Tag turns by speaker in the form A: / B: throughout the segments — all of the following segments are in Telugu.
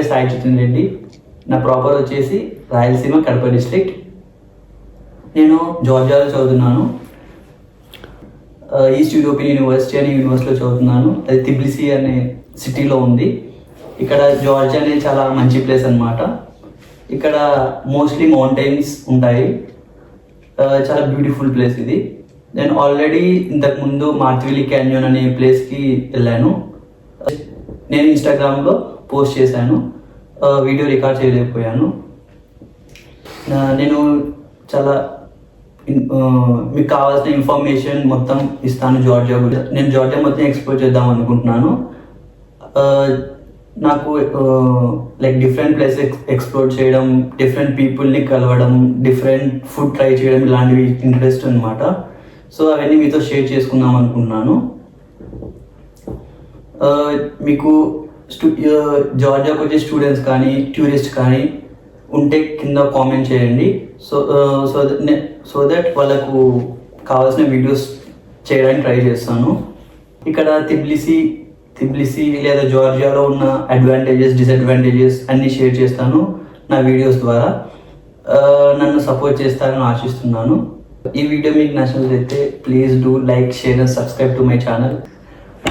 A: పేరు సాయి జితిన్ రెడ్డి. నా ప్రాపర్ వచ్చేసి రాయలసీమ కడప డిస్ట్రిక్ట్. నేను జార్జియాలో చదువుతున్నాను. ఈస్ట్ యూరోపియన్ యూనివర్సిటీ అనే యూనివర్సిటీలో చదువుతున్నాను. అది తిబ్లిసీ అనే సిటీలో ఉంది. ఇక్కడ జార్జియా అనేది చాలా మంచి ప్లేస్ అన్నమాట. ఇక్కడ మోస్ట్లీ మౌంటైన్స్ ఉంటాయి. చాలా బ్యూటిఫుల్ ప్లేస్ ఇది. నేను ఆల్రెడీ ఇంతకుముందు మార్తివిలి క్యాన్యోన్ అనే ప్లేస్కి వెళ్ళాను. నేను ఇన్స్టాగ్రామ్లో పోస్ట్ చేశాను, వీడియో రికార్డ్ చేయలేకపోయాను. నేను చాలా మీకు కావాల్సిన ఇన్ఫర్మేషన్ మొత్తం ఇస్తాను జార్జియా గురించి. నేను జార్జియా మొత్తం ఎక్స్ప్లోర్ చేద్దాం అనుకుంటున్నాను. నాకు లైక్ డిఫరెంట్ ప్లేసెస్ ఎక్స్ప్లోర్ చేయడం, డిఫరెంట్ పీపుల్ని కలవడం, డిఫరెంట్ ఫుడ్ ట్రై చేయడం ఇలాంటివి ఇంట్రెస్ట్ అనమాట. సో అవన్నీ మీతో షేర్ చేసుకుందాం అనుకుంటున్నాను. మీకు జార్జియాకి వచ్చే స్టూడెంట్స్ కానీ టూరిస్ట్ కానీ ఉంటే కింద కామెంట్ చేయండి. సో దట్ వాళ్ళకు కావాల్సిన వీడియోస్ చేయడానికి ట్రై చేస్తాను. ఇక్కడ తిబ్లిసీ లేదా జార్జియాలో ఉన్న అడ్వాంటేజెస్, డిసడ్వాంటేజెస్ అన్నీ షేర్ చేస్తాను నా వీడియోస్ ద్వారా. నన్ను సపోర్ట్ చేస్తారని ఆశిస్తున్నాను. ఈ వీడియో మీకు నచ్చినట్లయితే please do like, share and subscribe to my channel.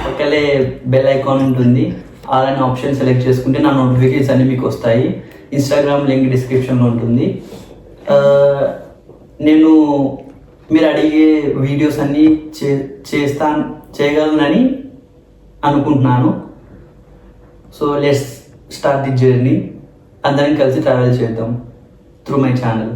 A: పక్కనే బెల్ ఐకాన్ ఉంటుంది. అలానే ఆప్షన్ సెలెక్ట్ చేసుకుంటే నా నోటిఫికేషన్స్ అన్నీ మీకు వస్తాయి. ఇన్స్టాగ్రామ్ లింక్ డిస్క్రిప్షన్లో ఉంటుంది. నేను మీరు అడిగే వీడియోస్ అన్నీ చేయగలనని అనుకుంటున్నాను. So let's start the journey. అందరం కలిసి ట్రావెల్ చేద్దాం త్రూ మై ఛానల్.